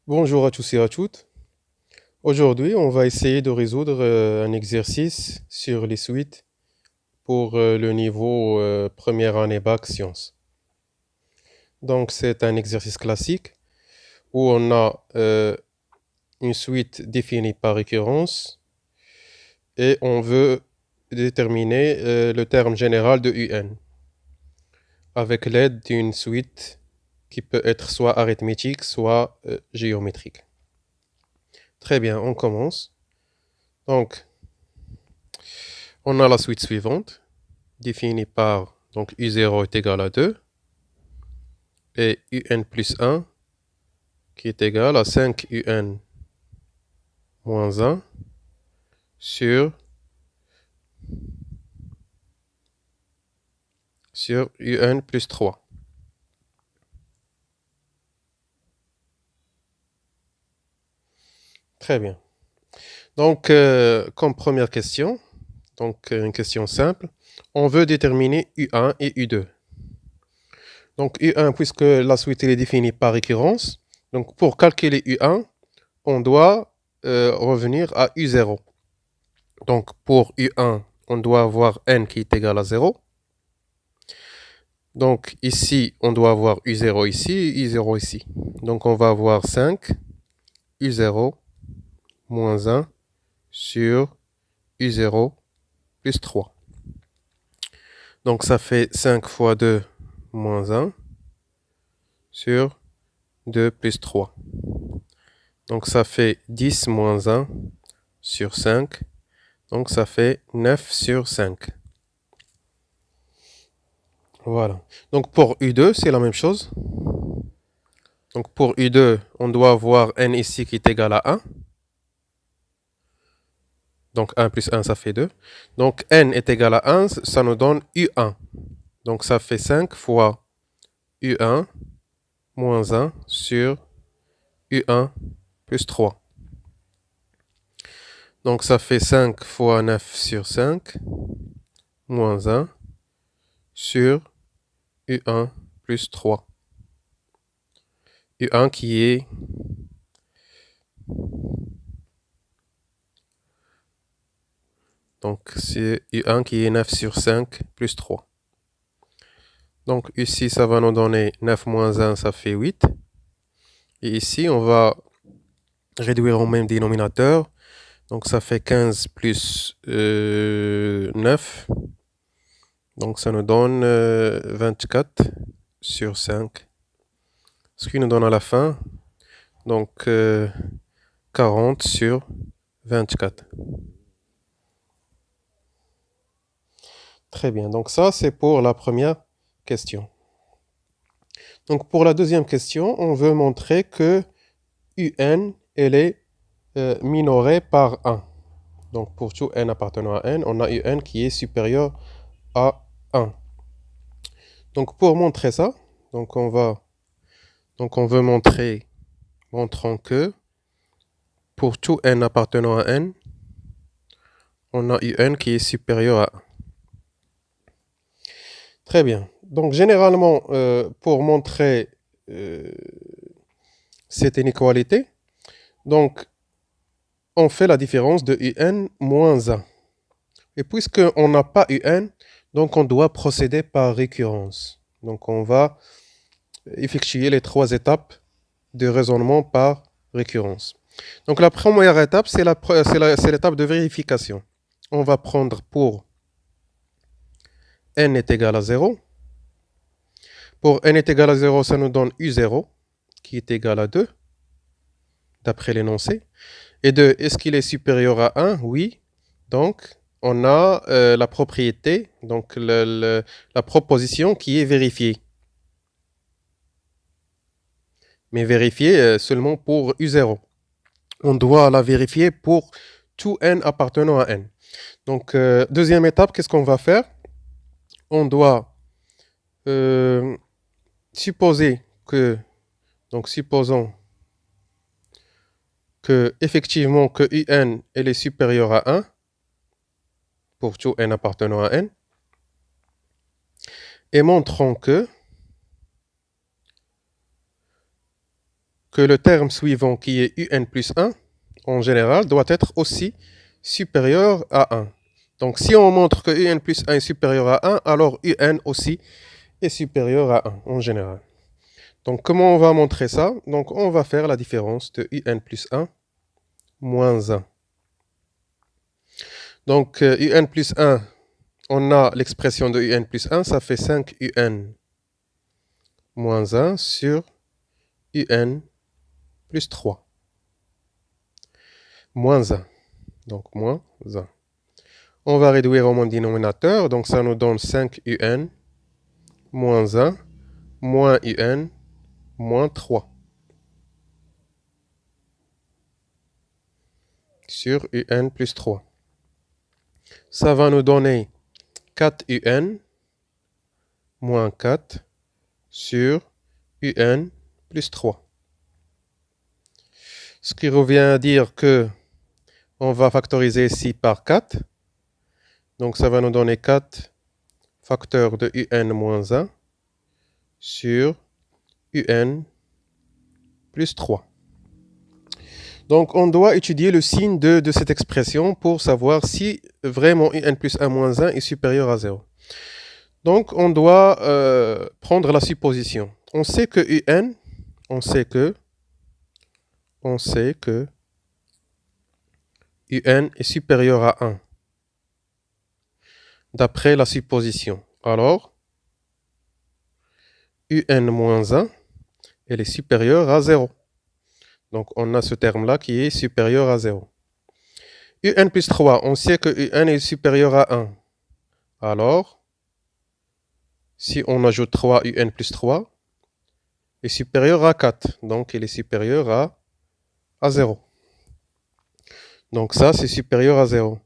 Bonjour à tous et à toutes. Aujourd'hui, on va essayer de résoudre un exercice sur les suites pour le niveau première année bac sciences. Donc, c'est un exercice classique où on a une suite définie par récurrence et on veut déterminer le terme général de UN avec l'aide d'une suite qui peut être soit arithmétique, soit géométrique. Très bien, on commence. Donc, on a la suite suivante, définie par donc U0 est égal à 2 et UN plus 1 qui est égal à 5 UN moins 1 sur, UN plus 3. Très bien. Donc, comme première question, donc une question simple, on veut déterminer U1 et U2. Donc U1, puisque la suite est définie par récurrence, donc pour calculer U1, on doit revenir à U0. Donc pour U1, on doit avoir n qui est égal à 0. Donc ici, on doit avoir U0 ici, U0 ici. Donc on va avoir 5 U0 moins 1 sur U0 plus 3. Donc ça fait 5 fois 2 moins 1 sur 2 plus 3. Donc ça fait 10 moins 1 sur 5. Donc ça fait 9 sur 5. Voilà. Donc pour U2, c'est la même chose. Donc pour U2, on doit avoir n ici qui est égal à 1. Donc 1 plus 1, ça fait 2. Donc n est égal à 1, ça nous donne U1. Donc ça fait 5 fois U1 moins 1 sur U1 plus 3. Donc ça fait 5 fois 9 sur 5 moins 1 sur U1 plus 3. U1 qui est donc c'est U1 qui est 9 sur 5 plus 3. Donc ici, ça va nous donner 9 moins 1, ça fait 8. Et ici, on va réduire au même dénominateur. Donc ça fait 15 plus 9. Donc ça nous donne 24 sur 5. Ce qui nous donne à la fin, donc 40 sur 24. Très bien, donc ça c'est pour la première question. Donc pour la deuxième question, on veut montrer que UN, elle est minorée par 1. Donc pour tout n appartenant à n, on a UN qui est supérieur à 1. Donc pour montrer ça, donc on veut montrons que pour tout n appartenant à n, on a UN qui est supérieur à 1. Très bien. Donc généralement, pour montrer cette inéqualité, donc on fait la différence de UN moins 1. Et puisqu'on n'a pas UN, donc on doit procéder par récurrence. Donc on va effectuer les 3 étapes de raisonnement par récurrence. Donc la première étape, c'est l'étape de vérification. On va prendre pour n est égal à 0. Pour n est égal à 0, ça nous donne U0, qui est égal à 2, d'après l'énoncé. Et 2, est-ce qu'il est supérieur à 1? Oui. Donc, on a la propriété, donc la proposition qui est vérifiée. Mais vérifiée seulement pour U0. On doit la vérifier pour tout n appartenant à n. Donc, deuxième étape, qu'est-ce qu'on va faire? On doit supposer que, donc supposons que effectivement que UN elle est supérieure à 1 pour tout n appartenant à n et montrons que que le terme suivant qui est un plus 1, en général, doit être aussi supérieur à 1. Donc si on montre que un plus 1 est supérieur à 1, alors un aussi est supérieur à 1 en général. Donc comment on va montrer ça? Donc on va faire la différence de un plus 1 moins 1. Donc un plus 1, on a l'expression de un plus 1, ça fait 5 un moins 1 sur un plus 3. Moins 1. Donc moins 1. On va réduire au moins dénominateur, donc ça nous donne 5 un moins 1 moins un moins 3 sur un plus 3. Ça va nous donner 4 un moins 4 sur un plus 3. Ce qui revient à dire que on va factoriser ici par 4. Donc ça va nous donner 4 facteurs de un moins 1 sur un plus 3. Donc on doit étudier le signe de cette expression pour savoir si vraiment un plus 1 moins 1 est supérieur à 0. Donc on doit prendre la supposition. On sait que un est supérieur à 1. D'après la supposition. Alors, un moins 1, elle est supérieure à 0. Donc on a ce terme-là qui est supérieur à 0. un plus 3, on sait que un est supérieur à 1. Alors, si on ajoute 3, un plus 3 est supérieur à 4. Donc il est supérieur à 0. Donc ça, c'est supérieur à 0.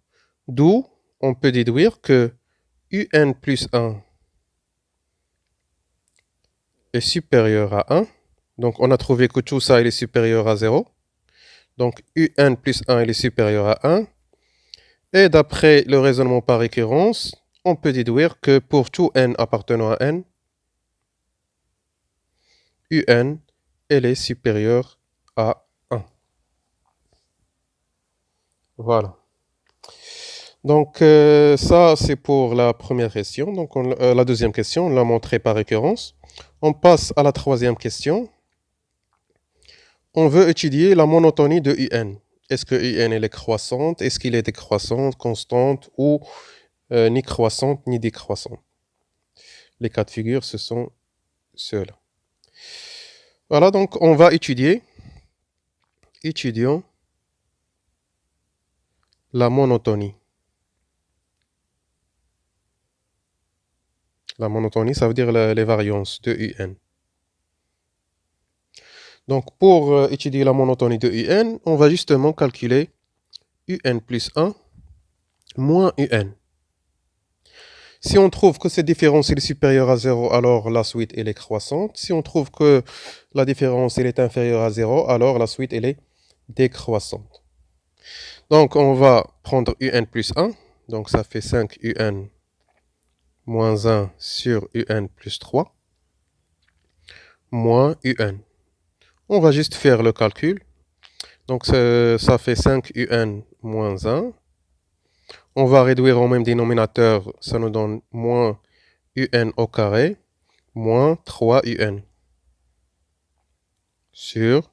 D'où on peut déduire que un plus 1 est supérieur à 1. Donc on a trouvé que tout ça il est supérieur à 0. Donc un plus 1 il est supérieur à 1. Et d'après le raisonnement par récurrence, on peut déduire que pour tout n appartenant à n, un elle est supérieure à 1. Voilà. Donc ça c'est pour la première question. Donc la deuxième question, on l'a montré par récurrence. On passe à la troisième question. On veut étudier la monotonie de un. Est-ce que un elle est croissante? Est-ce qu'il est décroissante, constante ou ni croissante ni décroissante? Les cas de figure, ce sont ceux-là. Voilà, donc on va étudier. Étudions la monotonie. La monotonie, ça veut dire les variances de un. Donc pour étudier la monotonie de un, on va justement calculer un plus 1 moins un. Si on trouve que cette différence est supérieure à 0, alors la suite elle est croissante. Si on trouve que la différence elle est inférieure à 0, alors la suite elle est décroissante. Donc on va prendre un plus 1. Donc ça fait 5 un moins 1 sur un plus 3 moins un. On va juste faire le calcul. Donc ça fait 5 un moins 1. On va réduire au même dénominateur, ça nous donne moins un au carré, moins 3 un. Sur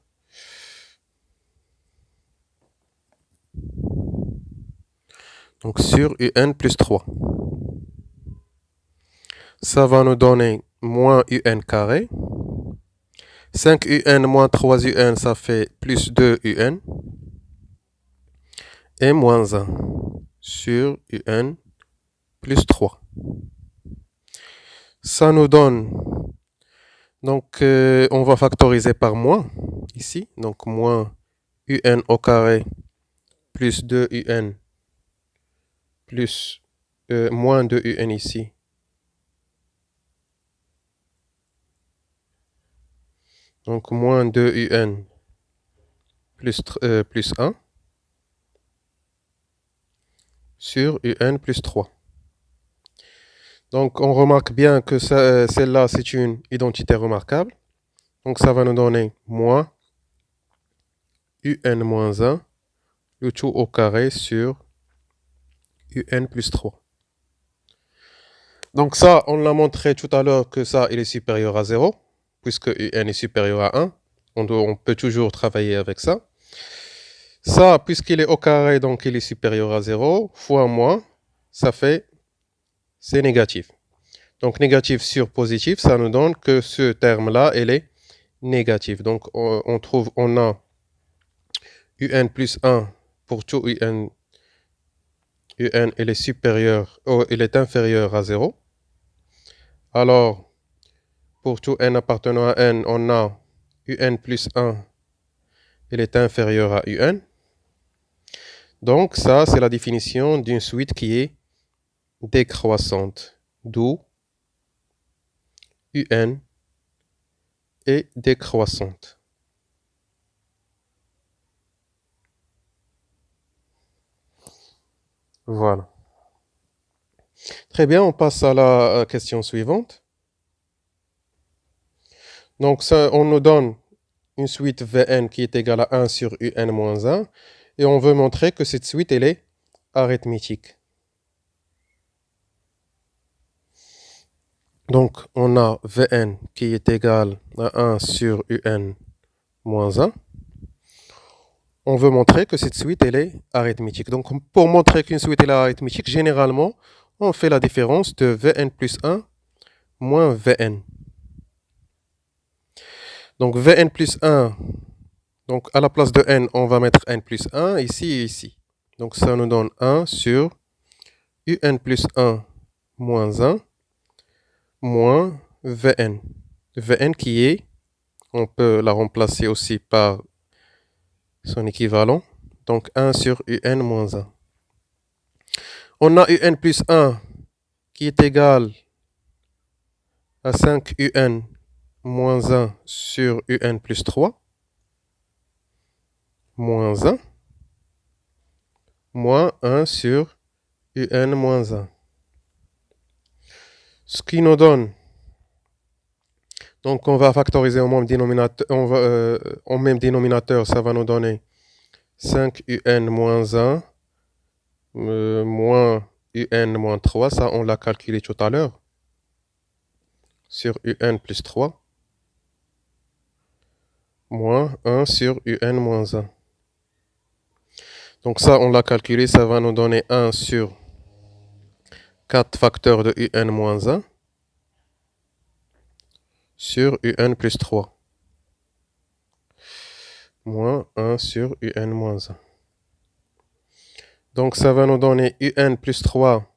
un plus 3. Ça va nous donner moins un carré. 5 un moins 3 un, ça fait plus 2 un. Et moins 1 sur un plus 3. Ça nous donne, donc on va factoriser par moins ici. Donc moins un au carré plus 2 un plus moins 2 un ici. Donc moins 2 un plus 1 sur un plus 3. Donc on remarque bien que celle-là c'est une identité remarquable. Donc ça va nous donner moins un, le tout au carré sur un plus 3. Donc ça, on l'a montré tout à l'heure que ça, il est supérieur à 0, puisque un est supérieur à 1. On peut toujours travailler avec ça. Ça, puisqu'il est au carré, donc il est supérieur à 0, fois moins, ça fait, c'est négatif. Donc négatif sur positif, ça nous donne que ce terme-là, il est négatif. Donc on a un plus 1 pour tout un, il est supérieur, il est inférieur à 0. Alors, pour tout n appartenant à n, on a un plus 1, il est inférieur à un. Donc ça, c'est la définition d'une suite qui est décroissante, d'où un est décroissante. Voilà. Très bien, on passe à la question suivante. Donc ça, on nous donne une suite Vn qui est égale à 1 sur un moins 1, et on veut montrer que cette suite, elle est arithmétique. Donc, on a Vn qui est égal à 1 sur un moins 1. On veut montrer que cette suite, elle est arithmétique. Donc, pour montrer qu'une suite est arithmétique, généralement, on fait la différence de Vn plus 1 moins Vn. Donc, Vn plus 1, donc à la place de n, on va mettre n plus 1 ici et ici. Donc, ça nous donne 1 sur un plus 1 moins 1 moins Vn. Vn qui est, on peut la remplacer aussi par son équivalent. Donc 1 sur un moins 1. On a un plus 1 qui est égal à 5 un moins 1 sur un plus 3 moins 1 moins 1 sur un moins 1. Ce qui nous donne, donc on va factoriser au même dénominateur, au même dénominateur, ça va nous donner 5 un moins 1 moins un moins 3, ça on l'a calculé tout à l'heure, sur un plus 3, moins 1 sur un moins 1. Donc ça, on l'a calculé, ça va nous donner 1 sur 4 facteurs de un moins 1 sur un plus 3, moins 1 sur un moins 1. Donc ça va nous donner un plus 3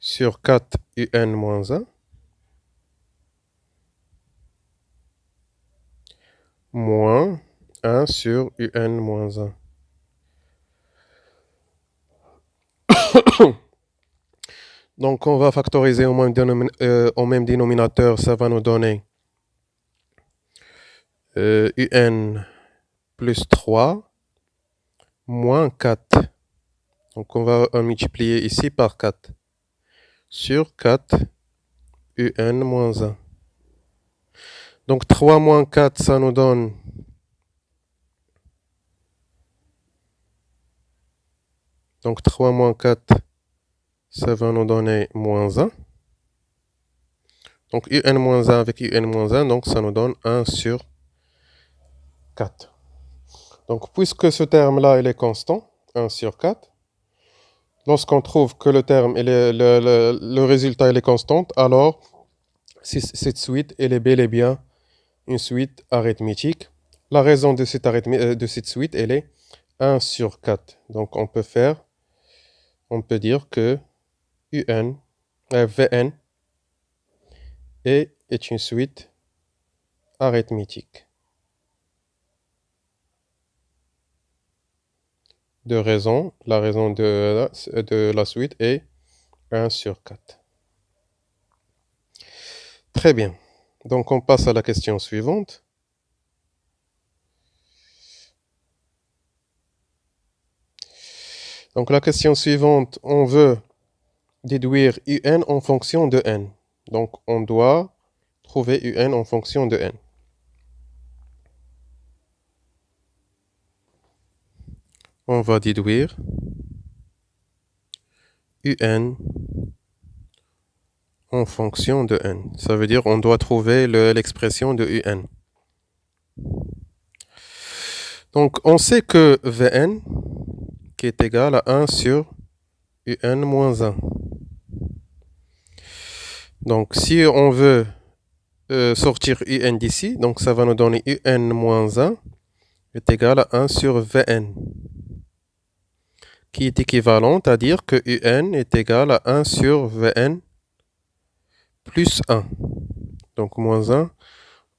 sur 4 un moins 1, moins 1 sur un moins 1. Donc on va factoriser au même dénominateur, ça va nous donner un plus 3 moins 4. Donc on va multiplier ici par 4 sur 4 un moins 1. Donc 3 moins 4, ça nous donne donc 3 moins 4, ça va nous donner moins 1. Donc un moins 1 avec un moins 1, donc ça nous donne 1 sur 4. Donc puisque ce terme-là, il est constant, 1 sur 4, lorsqu'on trouve que le terme, le résultat, il est constant, alors cette suite, elle est bel et bien une suite arithmétique. La raison de cette suite, elle est 1 sur 4. Donc on peut dire que Vn est une suite arithmétique de raison. La raison de la suite est 1 sur 4. Très bien. Donc on passe à la question suivante. Donc la question suivante, on veut déduire un en fonction de n. Donc on doit trouver un en fonction de n. on va déduire UN en fonction de N. Ça veut dire on doit trouver l'expression de UN. Donc, on sait que Vn qui est égal à 1 sur UN moins 1. Donc, si on veut sortir UN d'ici, donc ça va nous donner UN moins 1 est égal à 1 sur Vn, qui est équivalent à dire que UN est égal à 1 sur Vn plus 1. Donc, moins 1,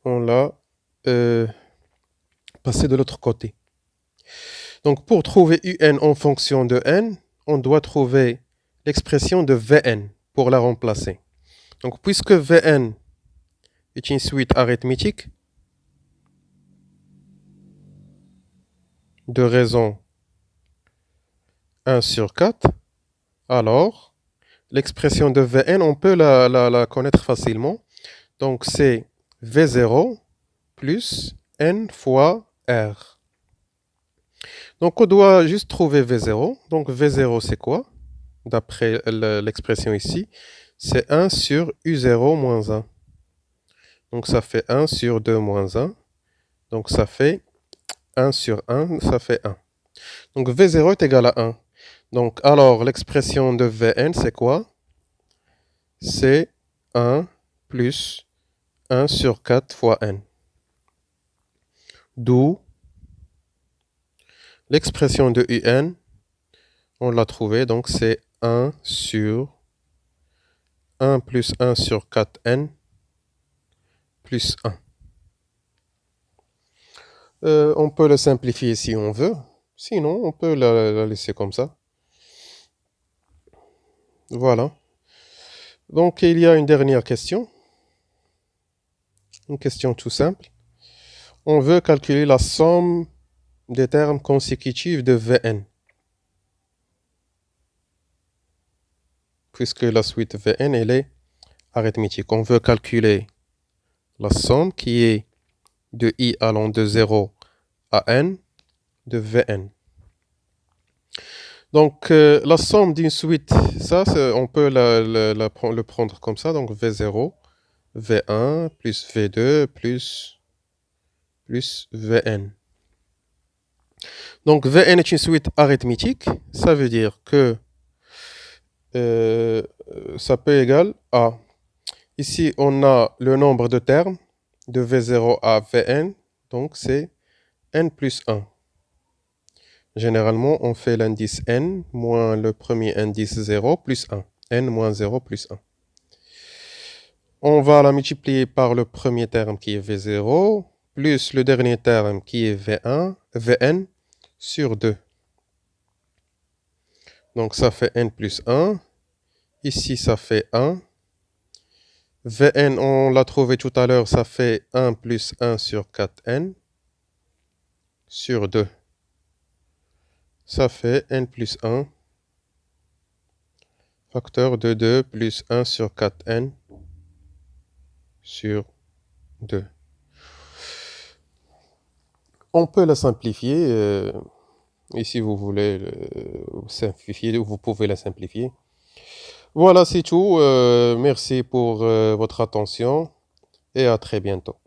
on l'a passé de l'autre côté. Donc, pour trouver UN en fonction de N, on doit trouver l'expression de Vn pour la remplacer. Donc, puisque Vn est une suite arithmétique de raison 1 sur 4, alors l'expression de Vn, on peut la connaître facilement. Donc, c'est V0 plus N fois R. Donc, on doit juste trouver V0. Donc, V0, c'est quoi? D'après l'expression ici, c'est 1 sur U0 moins 1. Donc, ça fait 1 sur 2 moins 1. Donc, ça fait 1 sur 1, ça fait 1. Donc, V0 est égal à 1. Donc, alors, l'expression de Vn, c'est quoi? C'est 1 plus 1 sur 4 fois N. D'où l'expression de UN, on l'a trouvée, donc c'est 1 sur 1 plus 1 sur 4N plus 1. On peut le simplifier si on veut. Sinon, on peut la laisser comme ça. Voilà. Donc, il y a une dernière question. Une question tout simple. On veut calculer la somme des termes consécutifs de Vn. Puisque la suite Vn, elle est arithmétique. On veut calculer la somme qui est de i allant de 0 à n de Vn. Donc, la somme d'une suite, ça, on peut le prendre comme ça. Donc, V0, V1, plus V2, plus Vn. Donc, Vn est une suite arithmétique. Ça veut dire que ça peut égal à... Ici, on a le nombre de termes de V0 à Vn. Donc, c'est n plus 1. Généralement, on fait l'indice n moins le premier indice 0 plus 1. N moins 0 plus 1. On va la multiplier par le premier terme qui est V0, plus le dernier terme qui est V1, Vn sur 2. Donc ça fait n plus 1. Ici, ça fait 1. Vn, on l'a trouvé tout à l'heure, ça fait 1 plus 1 sur 4n sur 2. Ça fait n plus 1, facteur de 2 plus 1 sur 4n sur 2. On peut la simplifier, et si vous voulez simplifier, vous pouvez la simplifier. Voilà, c'est tout. Merci pour votre attention et à très bientôt.